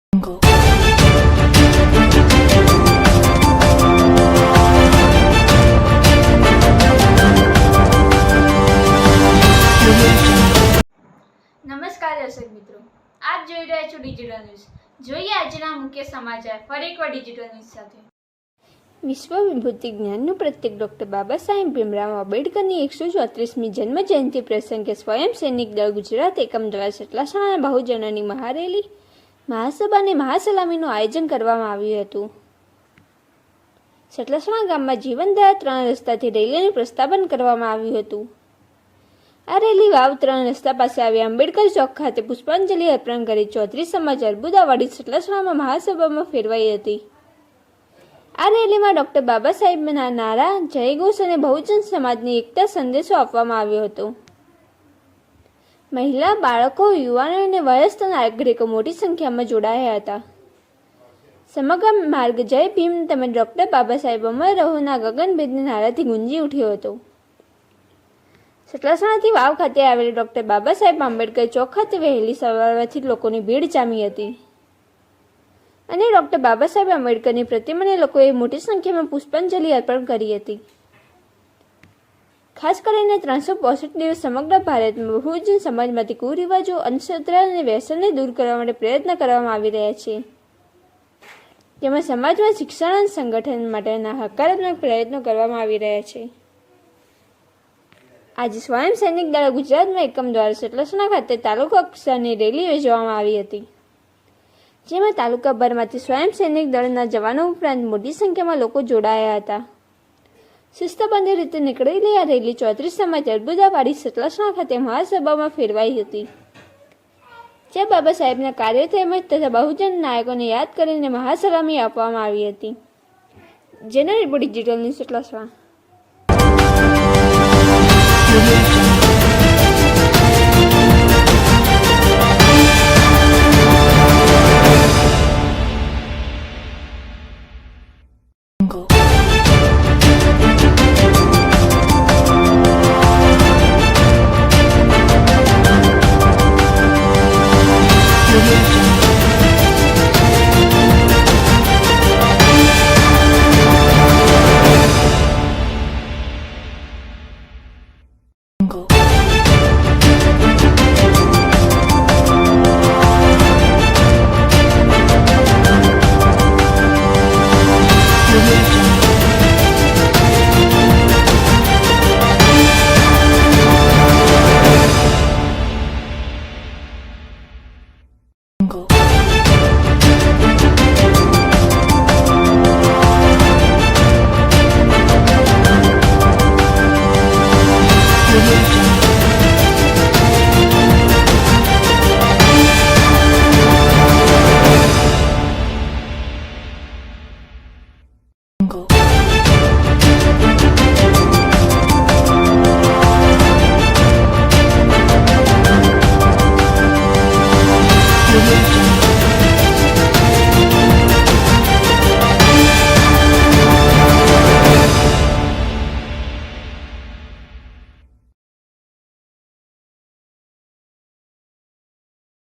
નમસ્કાર દર્શક મિત્રો, આપ જોઈ રહ્યા છો ડિજિટલ ન્યૂઝ. જોઈએ આજના મુખ્ય સમાચાર ફરી એકવાર ડિજિટલ ન્યૂઝ સાથે. વિશ્વ વિભૂતિ જ્ઞાનનું પ્રતીક ડૉક્ટર બાબા સાહેબ ભીમરાવ આંબેડકરની 134મી જન્મ જયંતિ પ્રસંગે સ્વયં સૈનિક દળ ગુજરાત એકમ દ્વારા સતલાસણાના બહુજનોની મહારેલી, મહાસભા અને મહાસલામીનું આયોજન કરવામાં આવ્યું હતું. સતલાસણા ગામમાં જીવનધારા 3 રસ્તાથી રેલીનું પ્રસ્થાપન કરવામાં આવ્યું હતું. આ રેલી વાવ 3 રસ્તા પાસે આવી આંબેડકર ચોક ખાતે પુષ્પાંજલિ અર્પણ કરી ચૌધરી સમાજ અર્બુદાવાડી સતલાસણામાં મહાસભામાં ફેરવાઈ હતી. આ રેલીમાં ડૉક્ટર બાબા સાહેબના નારા, જયઘોષ અને બહુજન સમાજની એકતા સંદેશો આપવામાં આવ્યો હતો. મહિલા, બાળકો, યુવાનો અને વયસ્ક નાગરિકો મોટી સંખ્યામાં જોડાયા હતા. સમગ્ર માર્ગ જય ભીમ તેમજ ડૉક્ટર બાબા સાહેબ અમર રહોના ગગનભેદી નારાથી ગુંજી ઉઠ્યો હતો. સતલાસણાથી વાવ ખાતે આવેલ ડૉક્ટર બાબા સાહેબ આંબેડકર ચોક ખાતે વહેલી સવારથી લોકોની ભીડ જામી હતી અને ડૉક્ટર બાબા સાહેબ આંબેડકરની પ્રતિમાને લોકોએ મોટી સંખ્યામાં પુષ્પાંજલિ અર્પણ કરી હતી. ખાસ કરીને 365 દિવસ સમગ્ર ભારતમાં બહુજન સમાજમાંથી કુરિવાજો, અંધશ્રદ્ધા અને વ્યસનને દૂર કરવા માટે પ્રયત્ન કરવામાં આવી રહ્યા છે. તેમાં સમાજમાં શિક્ષણ અને સંગઠન માટેના હકારાત્મક પ્રયત્નો કરવામાં આવી રહ્યા છે. આજે સ્વયં સૈનિક દળ ગુજરાતમાં એકમ દ્વારા સતલાસણા ખાતે તાલુકા કક્ષાની રેલી યોજવામાં આવી હતી, જેમાં તાલુકાભરમાંથી સ્વયં સૈનિક દળના જવાનો ઉપરાંત મોટી સંખ્યામાં લોકો જોડાયા હતા. શિસ્તબદ્ધ રીતે નીકળેલી આ રેલી ચૌધરી સમાજ અર્બુદાવાડી સતલાસણા ખાતે મહાસભામાં ફેરવાઈ હતી, જ્યાં બાબા સાહેબના કાર્યો તેમજ તથા બહુજન નાયકોને યાદ કરીને મહાસલામી આપવામાં આવી હતી. જેનો રિપોર્ટ ડિજિટલ ન્યૂઝ સતલાસણા.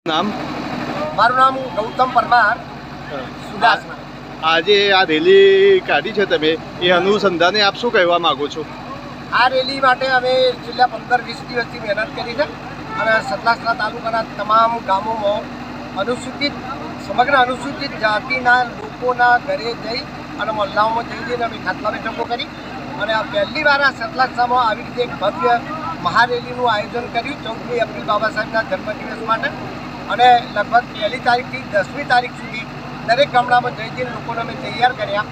નામ? મારું નામ ગૌતમ પરમાર, સુદાસના. આજે આ રેલી કાઢી છે તમે, એ અનુસંધાને આપ શું કહેવા માંગો છો? આ રેલી માટે અમે છેલ્લા 15-20 દિવસથી મહેનત કરી છે અને સતલાસણા તાલુકાના તમામ ગામોમાં સમગ્ર અનુસૂચિત જાતિના લોકોના ઘરે જઈ અને મહોલ્લાઓમાં જઈને અમે ખાતલા બેઠકો કરી અને આ પહેલી વાર આ સતલાસણામાં આવી રીતે એક ભવ્ય મહારેલીનું આયોજન કર્યું 14મી એપ્રિલ બાબા સાહેબના જન્મદિવસ માટે. અને લગભગ 1લી તારીખથી 10મી તારીખ સુધી દરેક ગામડામાં જઈને લોકોને અમે તૈયાર કર્યા